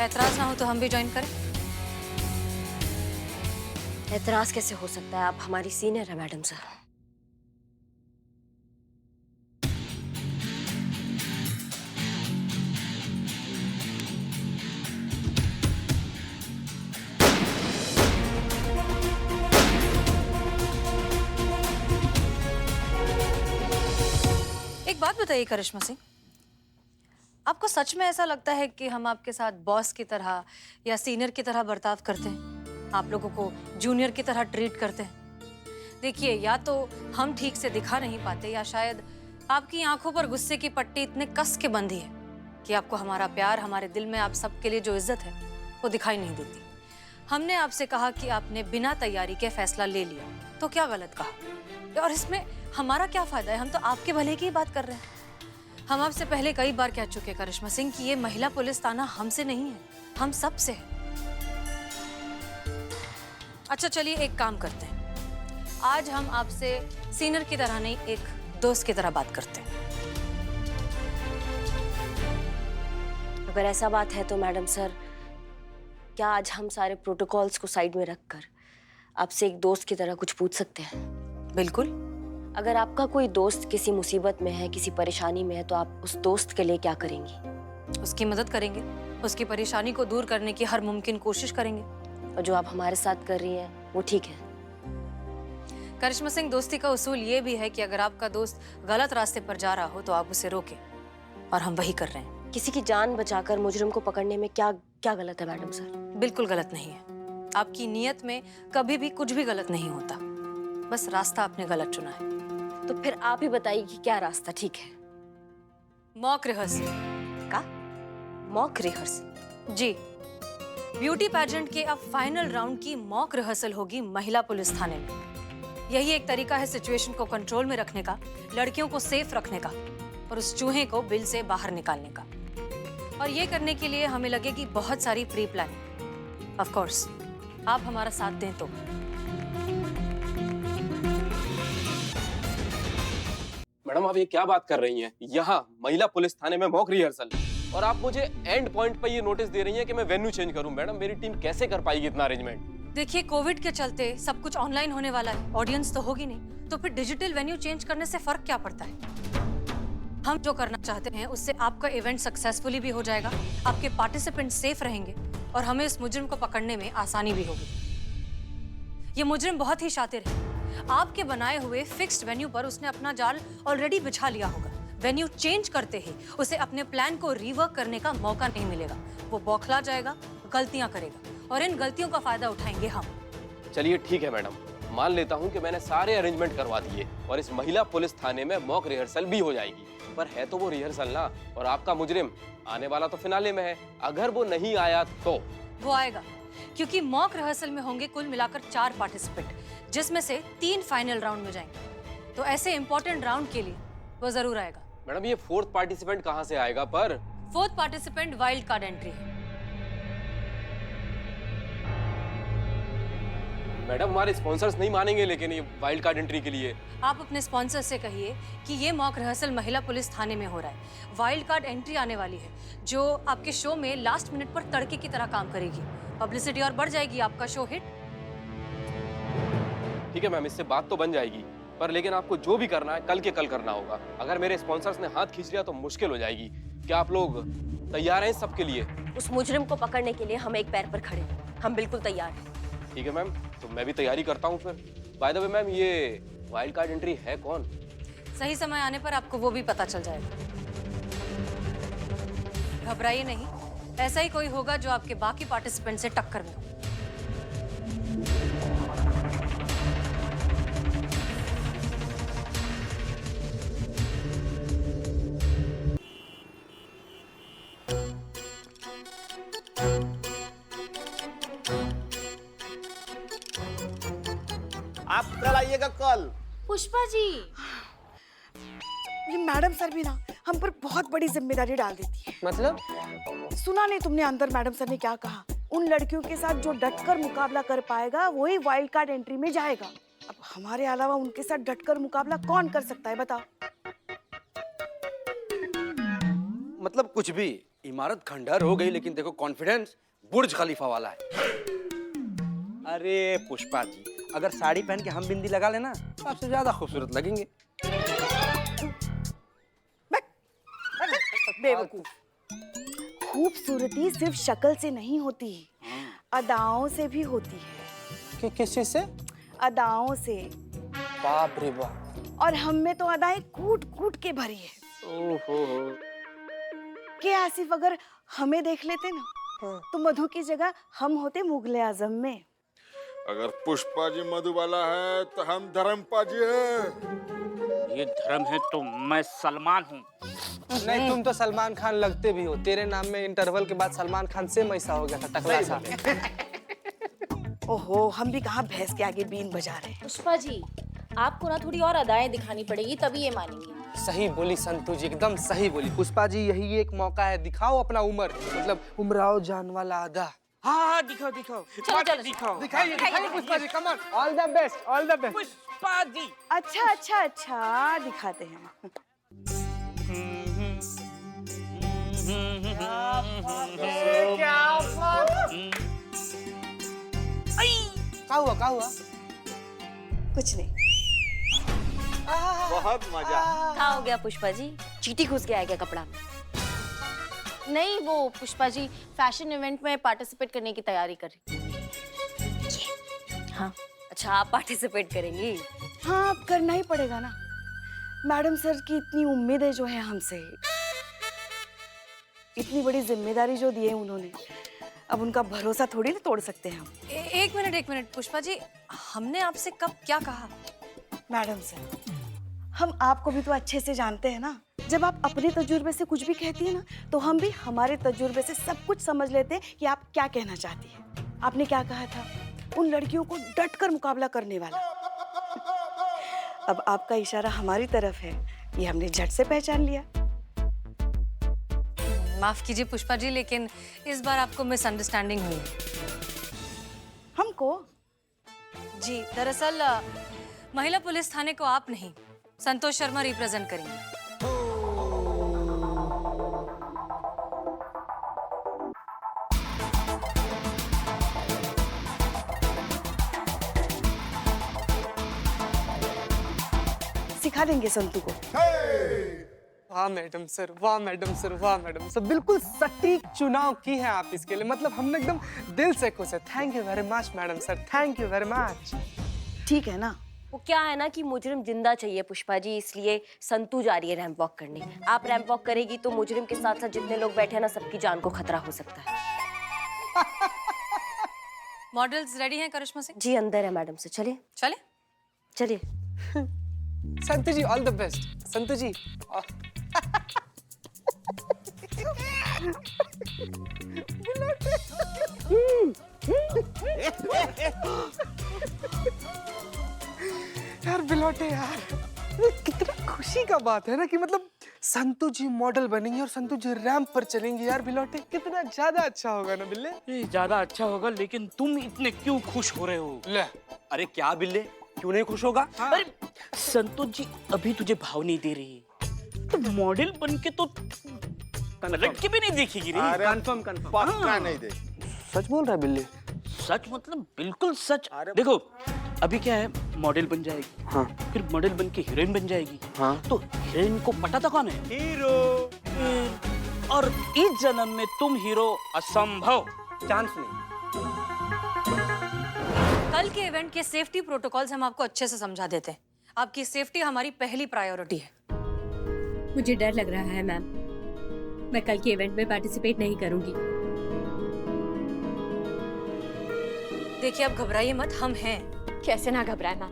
एतराज ना हो तो हम भी ज्वाइन करें? एतराज कैसे हो सकता है? आप हमारी सीनियर है मैडम सर। एक बात बताइए करिश्मा सिंह, आपको सच में ऐसा लगता है कि हम आपके साथ बॉस की तरह या सीनियर की तरह बर्ताव करते हैं, आप लोगों को जूनियर की तरह ट्रीट करते हैं? देखिए, या तो हम ठीक से दिखा नहीं पाते या शायद आपकी आंखों पर गुस्से की पट्टी इतने कस के बंधी है कि आपको हमारा प्यार, हमारे दिल में आप सबके लिए जो इज्जत है वो दिखाई नहीं देती। हमने आपसे कहा कि आपने बिना तैयारी के फैसला ले लिया, तो क्या गलत कहा? और इसमें हमारा क्या फायदा है? हम तो आपके भले की ही बात कर रहे हैं। हम आपसे पहले कई बार कह चुके करिश्मा सिंह कि ये महिला पुलिस थाना हमसे नहीं है, हम सब से है। अच्छा चलिए एक काम करते हैं, आज हम आपसे सीनियर की तरह नहीं, एक दोस्त की तरह बात करते हैं। अगर ऐसा बात है तो मैडम सर, क्या आज हम सारे प्रोटोकॉल्स को साइड में रखकर आपसे एक दोस्त की तरह कुछ पूछ सकते हैं? बिल्कुल। अगर आपका कोई दोस्त किसी मुसीबत में है, किसी परेशानी में है, तो आप उस दोस्त के लिए क्या करेंगी? उसकी मदद करेंगे, उसकी परेशानी को दूर करने की हर मुमकिन कोशिश करेंगे। और जो आप हमारे साथ कर रही हैं वो ठीक है? करिश्मा सिंह, दोस्ती का उसूल ये भी है कि अगर आपका दोस्त गलत रास्ते पर जा रहा हो तो आप उसे रोकें, और हम वही कर रहे हैं। किसी की जान बचाकर मुजरिम को पकड़ने में क्या क्या गलत है मैडम सर? बिल्कुल गलत नहीं है। आपकी नीयत में कभी भी कुछ भी गलत नहीं होता, बस रास्ता आपने गलत चुना है। तो फिर आप ही बताइए कि क्या रास्ता ठीक है? Mock rehearsal. का मॉक रिहर्सल? जी, ब्यूटी पेजेंट के अब फाइनल राउंड की मॉक रिहर्सल होगी महिला पुलिस थाने में। यही एक तरीका है सिचुएशन को कंट्रोल में रखने का, लड़कियों को सेफ रखने का और उस चूहे को बिल से बाहर निकालने का। और ये करने के लिए हमें लगेगी बहुत सारी प्री प्लानिंग। ऑफ कोर्स, आप हमारा साथ दें तो। मैडम आप ये क्या बात कर रही हैं? यहाँ महिला पुलिस थाने में मॉक रिहर्सल, और आप मुझे एंड पॉइंट पर ये नोटिस दे रही हैं कि मैं वेन्यू चेंज करूं। मैडम मेरी टीम कैसे कर पाएगी इतना अरेंजमेंट? देखिए, कोविड के चलते सब कुछ ऑनलाइन होने वाला है, ऑडियंस तो होगी नहीं, तो फिर डिजिटल वेन्यू चेंज करने से फर्क क्या पड़ता है? हम जो करना चाहते हैं उससे आपका इवेंट सक्सेसफुली भी हो जाएगा, आपके पार्टिसिपेंट सेफ रहेंगे और हमें इस मुजरिम को पकड़ने में आसानी भी होगी। ये मुजरिम बहुत ही शातिर है। आपके बनाए हुए फिक्स्ड वेन्यू पर उसने अपना जाल ऑलरेडी बिछा लिया होगा। वेन्यू चेंज करते ही उसे अपने प्लान को रिवर्क करने का मौका नहीं मिलेगा। वो बौखला जाएगा, गलतियां करेगा और इन गलतियों का फायदा उठाएंगे हम। चलिए ठीक है मैडम, मान लेता हूँ कि मैंने सारे अरेंजमेंट करवा दिए और इस महिला पुलिस थाने में मॉक रिहर्सल भी हो जाएगी, पर है तो वो रिहर्सल ना, और आपका मुजरिम आने वाला तो फिनाले में है। अगर वो नहीं आया तो? वो आएगा, क्योंकि मॉक रिहर्सल में होंगे कुल मिलाकर 4 पार्टिसिपेंट, जिसमें से 3 फाइनल राउंड में जाएंगे। तो ऐसे इंपॉर्टेंट राउंड के लिए वो जरूर आएगा। मैडम ये 4th पार्टिसिपेंट कहाँ से आएगा? पर 4th participant wild card entry है। मैडम हमारे स्पॉन्सर्स नहीं मानेंगे लेकिन ये वाइल्ड कार्ड एंट्री के लिए। आप अपने स्पॉन्सर से कहिए कि ये मॉक रिहर्सल महिला पुलिस थाने में हो रहा है। वाइल्ड कार्ड एंट्री आने वाली है जो आपके शो में लास्ट मिनट पर तड़के की तरह काम करेगी। पब्लिसिटी और बढ़ जाएगी, आपका शो हिट। ठीक है मैम, इससे बात तो बन जाएगी, पर लेकिन आपको जो भी करना है कल के कल करना होगा। अगर मेरे स्पॉन्सर्स ने हाथ खींच लिया तो मुश्किल हो जाएगी। क्या आप लोग तैयार हैं सबके लिए? उस मुजरिम को पकड़ने के लिए हम एक पैर पर खड़े हैं। हम बिल्कुल तैयार हैं। ठीक है मैम, तो मैं भी तैयारी करता हूँ फिर। बाय द वे मैम, ये वाइल्ड कार्ड एंट्री है कौन? सही समय आने पर आपको वो भी पता चल जाएगा। घबराइए नहीं, ऐसा ही कोई होगा जो आपके बाकी पार्टिसिपेंट से टक्कर में हो। आप कल आइएगा कल। पुष्पा जी, ये मैडम सर भी ना हम पर बहुत बड़ी जिम्मेदारी डाल देती है। मतलब? सुना नहीं तुमने अंदर मैडम सर ने क्या कहा? उन लड़कियों के साथ जो डटकर मुकाबला कर पाएगा वही वाइल्ड कार्ड एंट्री में जाएगा। अब हमारे अलावा उनके साथ डटकर मुकाबला कौन कर सकता है बताओ? मतलब कुछ भी? इमारत खंडहर हो गई, लेकिन देखो कॉन्फिडेंस बुर्ज खलीफा वाला है। अरे पुष्पा जी, अगर साड़ी पहन के हम बिंदी लगा लेना तो आपसे ज्यादा खूबसूरत लगेंगे। बेवकूफ। खूबसूरती सिर्फ शक्ल से नहीं होती, अदाओं से भी होती है। किस चीज से? अदाओं से। बाप रे बाप। और हम में तो अदाएं कूट कूट के भरी है। ओहो। के आसिफ अगर हमें देख लेते ना, तो मधु की जगह हम होते मुगले आजम में। अगर पुष्पा जी मधुबाला है तो हम धर्मपा जी है। ये धर्म है तो मैं सलमान हूँ। नहीं, तुम तो सलमान खान लगते भी हो। तेरे नाम में इंटरवल के बाद सलमान खान सेम ऐसा हो गया था, टकला सा। ओहो, हम भी कहाँ भैंस के आगे बीन बजा रहे हैं। पुष्पा जी, आपको ना थोड़ी और अदाएं दिखानी पड़ेगी, तभी ये मानेंगे। सही बोली संतू जी, एकदम सही बोली। पुष्पा जी, यही एक मौका है, दिखाओ अपना उम्र, मतलब उमराओ जान वाला अदा। हाँ, दिखाओ दिखाओ। चलो दिखाइए Pushpa ji, come on. All the best, all the best. Pushpa ji. अच्छा, दिखाते हैं। क्या हुआ? कुछ नहीं। बहुत मजा। क्या हो गया पुष्पा जी? चींटी घुस गया है क्या कपड़ा में? नहीं, वो पुष्पा जी फैशन इवेंट में पार्टिसिपेट करने की तैयारी कर रही। हाँ, अच्छा आप पार्टिसिपेट करेंगी? हाँ, अब करना ही पड़ेगा ना। मैडम सर की इतनी उम्मीदें जो है हमसे, इतनी बड़ी जिम्मेदारी जो दी है उन्होंने, अब उनका भरोसा थोड़ी ना तोड़ सकते हैं हम। एक मिनट पुष्पा जी, हमने आपसे कब क्या कहा? मैडम सर, हम आपको भी तो अच्छे से जानते हैं ना। जब आप अपने तजुर्बे से कुछ भी कहती है ना, तो हम भी हमारे तजुर्बे से सब कुछ समझ लेते हैं कि आप क्या कहना चाहती हैं। आपने क्या कहा था? उन लड़कियों को डट कर मुकाबला करने वाला। अब आपका इशारा हमारी तरफ है, ये हमने झट से पहचान लिया। माफ कीजिए पुष्पा जी, लेकिन इस बार आपको मिसअंडरस्टैंडिंग हुई। हमको? जी, दरअसल महिला पुलिस थाने को आप नहीं, संतोष शर्मा रिप्रेजेंट करेंगे। सिखा देंगे संतू को। वाह मैडम सर, वाह मैडम सर, वाह मैडम सर, बिल्कुल सटीक चुनाव की है आप इसके लिए। मतलब हम एकदम दिल से खुश है। Thank you very much madam sir, thank you very much. ठीक है ना? वो क्या है ना कि मुजरिम जिंदा चाहिए पुष्पा जी, इसलिए संतू जा रही है रैंप वॉक करने। आप रैंप वॉक करेगी तो मुजरिम के साथ साथ जितने लोग बैठे हैं ना, सबकी जान को खतरा हो सकता है। मॉडल्स रेडी हैं करिश्मा सिंह? जी अंदर है मैडम से, चलिए चले। संतू जी ऑल द बेस्ट। संतू जी यार बिलोटे यार, कितना खुशी का बात है ना कि मतलब संतू जी मॉडल बनेंगी और संतू जी रैंप पर चलेंगी। यार बिलोटे, कितना ज्यादा अच्छा होगा ना बिल्ले? ये ज्यादा अच्छा होगा, लेकिन तुम इतने क्यों खुश हो रहे हो? ले, अरे क्या बिल्ले, क्यों नहीं खुश होगा? हाँ। अरे संतोष जी अभी तुझे भाव नहीं दे रही, तो मॉडल बन के तो लड़की भी नहीं देखेगी रे। अरे कंफर्म पक्का नहीं दे। सच बोल रहा है बिल्ले? सच मतलब बिल्कुल सच। देखो अभी क्या है, मॉडल बन जाएगी, हाँ, फिर मॉडल बन के हीरोइन बन जाएगी, हाँ, तो हीरोइन को पता था कौन है? हीरो। और इस जन्म में तुम हीरो असंभव। चांस नहीं। कल के इवेंट के सेफ्टी प्रोटोकॉल्स हम आपको अच्छे से समझा देते हैं। आपकी सेफ्टी हमारी पहली प्रायोरिटी है। मुझे डर लग रहा है मैम, मैं कल के इवेंट में पार्टिसिपेट नहीं करूंगी। देखिए आप घबराइए मत, हम हैं। कैसे ना घबराए मैम,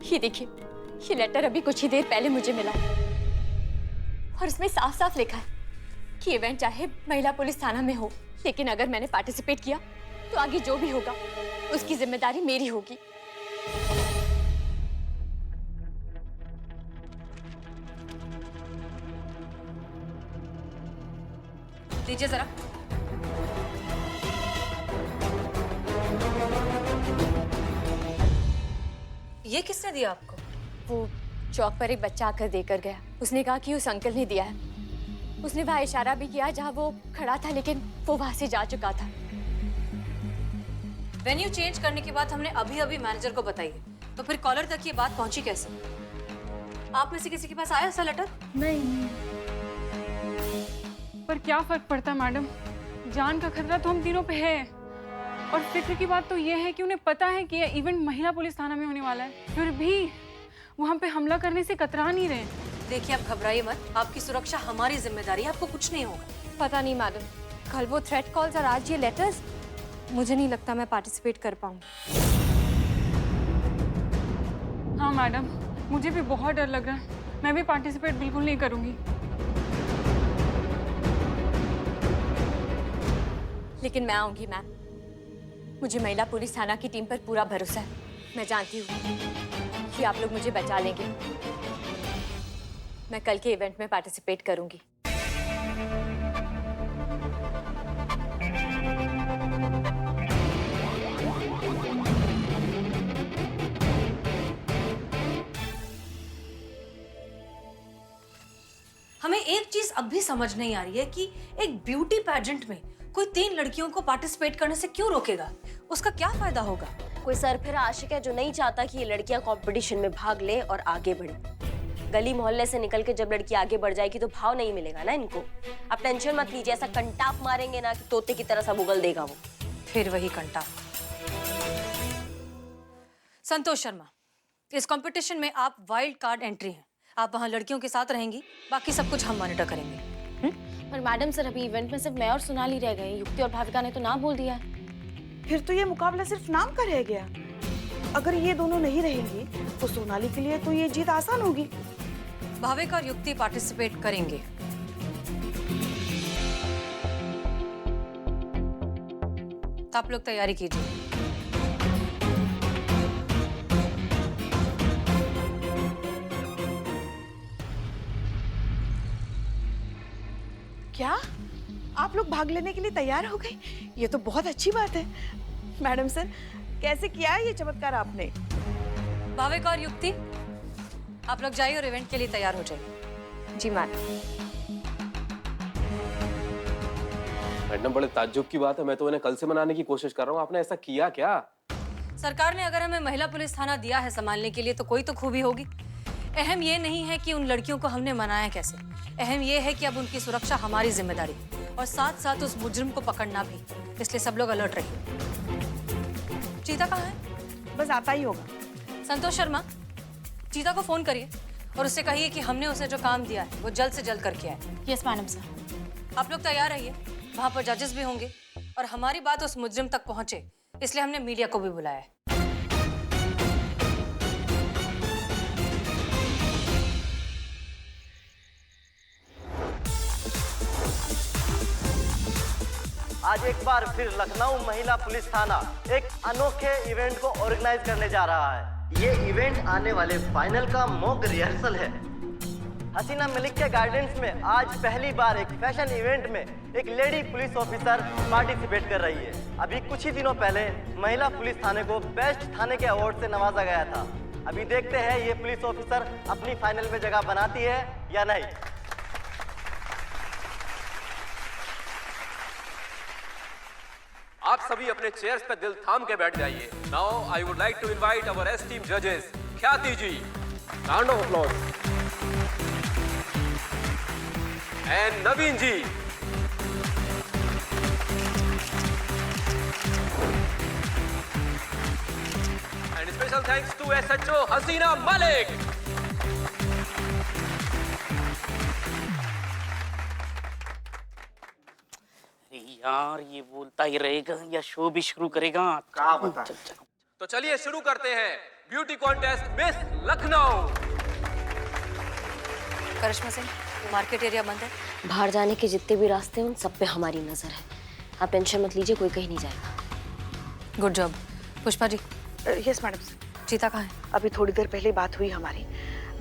ये देखिए, ये लेटर अभी कुछ ही देर पहले मुझे मिला और इसमें साफ साफ लिखा है कि इवेंट चाहे महिला पुलिस थाना में हो, लेकिन अगर मैंने पार्टिसिपेट किया तो आगे जो भी होगा उसकी जिम्मेदारी मेरी होगी। दीजिए जरा। ये किसने दिया आपको? वो चौक पर एक बच्चा आकर देकर गया, उसने कहा कि उस अंकल ने दिया है। उसने वहाँ इशारा भी किया जहाँ वो खड़ा था, लेकिन वो वहाँ से जा चुका था। वेन्यू चेंज करने की बात हमने अभी अभी मैनेजर को बताई है, तो फिर कॉलर तक ये बात पहुंची कैसे? आप में से किसी के पास आया ऐसा लेटर? नहीं। पर क्या फर्क पड़ता मैडम, जान का खतरा तो हम तीनों पे है। और फिक्र की बात तो ये है कि उन्हें पता है कि यह इवेंट महिला पुलिस थाना में होने वाला है, फिर भी वो हम पे हमला करने से कतरा नहीं रहे। देखिए, आप घबराइए मत, आपकी सुरक्षा हमारी जिम्मेदारी है, आपको कुछ नहीं होगा। पता नहीं मैडम, कल वो थ्रेट कॉल्स और आज ये लेटर्स, मुझे नहीं लगता मैं पार्टिसिपेट कर पाऊंगी। हाँ मैडम, मुझे भी बहुत डर लग रहा है, मैं भी पार्टिसिपेट बिल्कुल नहीं करूंगी। लेकिन मैं आऊंगी मैम, मुझे महिला पुलिस थाना की टीम पर पूरा भरोसा है। मैं जानती हूँ कि आप लोग मुझे बचा लेंगे। मैं कल के इवेंट में पार्टिसिपेट करूंगी। हमें एक चीज अब भी समझ नहीं आ रही है कि एक ब्यूटी पैजेंट में कोई 3 लड़कियों को पार्टिसिपेट करने से क्यों रोकेगा? उसका क्या फायदा होगा? कोई सरफिरा आशिक है जो नहीं चाहता कि ये लड़कियां कंपटीशन में भाग ले और आगे बढ़े। गली मोहल्ले से निकल के जब लड़की आगे बढ़ जाएगी तो भाव नहीं मिलेगा ना इनको। आप टेंशन मत लीजिए, ऐसा कंटाप मारेंगे ना कि तोते की तरह सब उगल देगा वो। फिर वही कंटाप। संतोष शर्मा, इस कंपटीशन में आप वाइल्ड कार्ड एंट्री हैं। आप वहाँ लड़कियों के साथ रहेंगी, बाकी सब कुछ हम मॉनिटर करेंगे। पर मैडम सर, अभी इवेंट में सिर्फ मैं और सोनाली रह गए। युक्ति और भाविका ने तो ना बोल दिया है। फिर तो ये मुकाबला सिर्फ नाम का रह गया। अगर ये दोनों नहीं रहेंगी तो सोनाली के लिए तो ये जीत आसान होगी। भाविका और युक्ति पार्टिसिपेट करेंगे। तो आप लोग तैयारी कीजिए। क्या आप लोग भाग लेने के लिए तैयार हो गए? ये तो बहुत अच्छी बात है। मैडम सर, कैसे किया ये चमत्कार आपने? भाविका और युक्ति, आप लोग जाइए और इवेंट के लिए तैयार हो जाइए। जी मैडम। मैडम, बड़े ताज्जुब की बात है, मैं तो इन्हें कल से मनाने की कोशिश कर रहा हूँ, आपने ऐसा किया क्या? सरकार ने अगर हमें महिला पुलिस थाना दिया है संभालने के लिए तो कोई तो खूबी होगी। अहम ये नहीं है कि उन लड़कियों को हमने मनाया कैसे, अहम ये है कि अब उनकी सुरक्षा हमारी जिम्मेदारी और साथ साथ उस मुजरिम को पकड़ना भी। इसलिए सब लोग अलर्ट रहिए। चीता कहाँ है? बस आता ही होगा। संतोष शर्मा, चीता को फोन करिए और उससे कहिए कि हमने उसे जो काम दिया है वो जल्द से जल्द करके आए। Yes madam sir. आप लोग तैयार रहिए, वहाँ पर जजेस भी होंगे और हमारी बात उस मुजरिम तक पहुंचे, इसलिए हमने मीडिया को भी बुलाया है। आज एक बार फिर लखनऊ महिला पुलिस थाना एक अनोखे इवेंट को ऑर्गेनाइज करने जा रहा है। ये इवेंट आने वाले फाइनल का मॉक रिहर्सल है। हसीना मलिक के गाइडेंस में आज पहली बार एक फैशन इवेंट में एक लेडी पुलिस ऑफिसर पार्टिसिपेट कर रही है। अभी कुछ ही दिनों पहले महिला पुलिस थाने को बेस्ट थाने के अवार्ड से नवाजा गया था। अभी देखते हैं ये पुलिस ऑफिसर अपनी फाइनल में जगह बनाती है या नहीं। आप सभी अपने चेयर्स पे दिल थाम के बैठ जाइए। Now I would like to invite our esteemed जजेस, Khyati ji, round of applause, and Naveen ji. And special thanks to SHO Hasina Malik. यार, ये बोलता ही रहेगा या शो भी शुरू करेगा? क्या बता? तो चलिए शुरू करते हैं ब्यूटी कॉन्टेस्ट मिस लखनऊ। करिश्मा सिंह, मार्केट एरिया बंद है। बाहर जाने के जितने भी रास्ते हैं उन सब पे हमारी नजर है। आप टेंशन मत लीजिए, कोई कहीं नहीं जाएगा। Good job. Pushpa ji. Yes madam sir. चीता कहाँ है? अभी थोड़ी देर पहले बात हुई हमारी,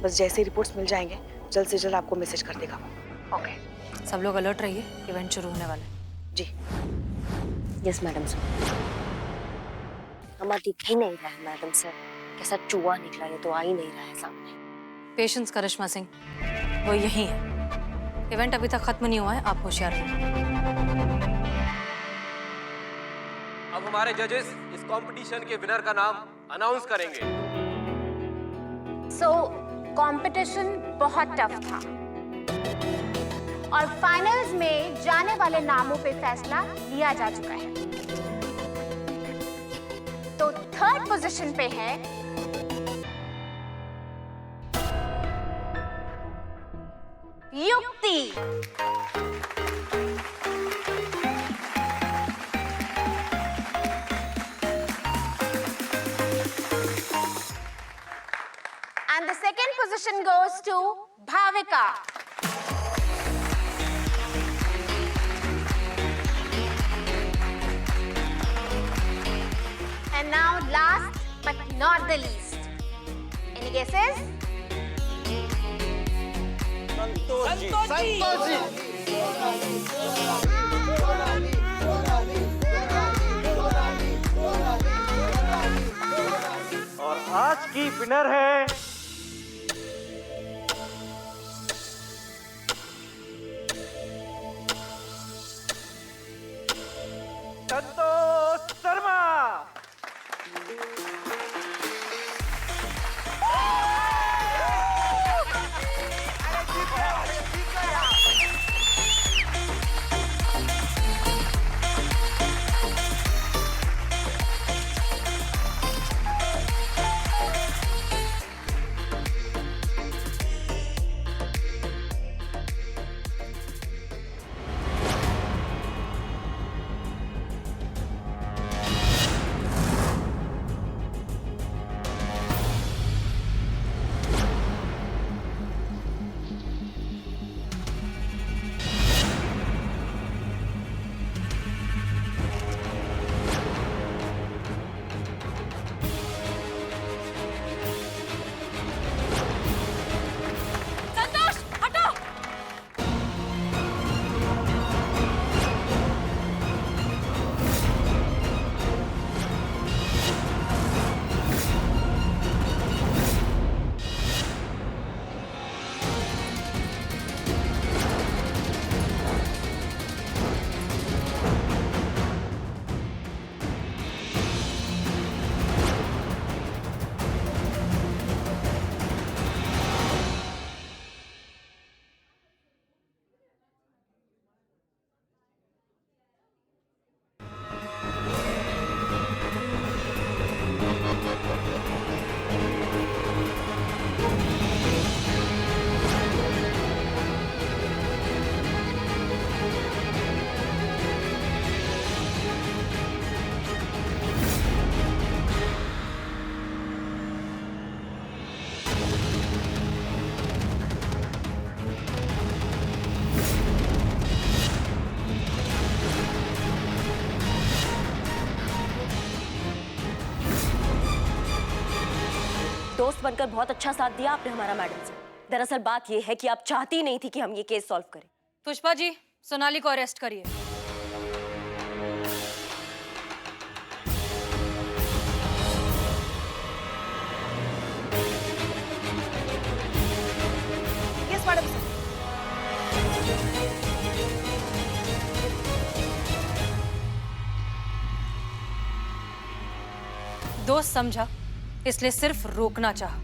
बस जैसे ही रिपोर्ट्स मिल जाएंगे जल्द से जल्द आपको मैसेज कर देगा वो। ओके। सब लोग अलर्ट रहिए, इवेंट शुरू होने वाला है। जी। Yes madam sir. हमारा दिख ही नहीं रहा है मैडम सर, कैसा चूहा निकला, ये तो आ ही नहीं रहा है सामने। पेशेंस करिश्मा सिंह, वो यही है। इवेंट अभी तक खत्म नहीं हुआ है, आप होशियार रहिए। अब हमारे जजेस इस कंपटीशन के विनर का नाम अनाउंस करेंगे। कंपटीशन बहुत टफ था और फाइनल्स में जाने वाले नामों पे फैसला लिया जा चुका है। तो थर्ड पोजीशन पे है युक्ति। And the second position goes to Bhavika. And now last but not the least. Any guesses? और आज की विनर है संतोष शर्मा। दोस्त बनकर बहुत अच्छा साथ दिया आपने हमारा मैडम से। दरअसल बात यह है कि आप चाहती नहीं थी कि हम ये केस सॉल्व करें। पुष्पा जी, सोनाली को अरेस्ट करिए। Yes madam sir. दोस्त समझा, इसलिए सिर्फ रोकना चाहा।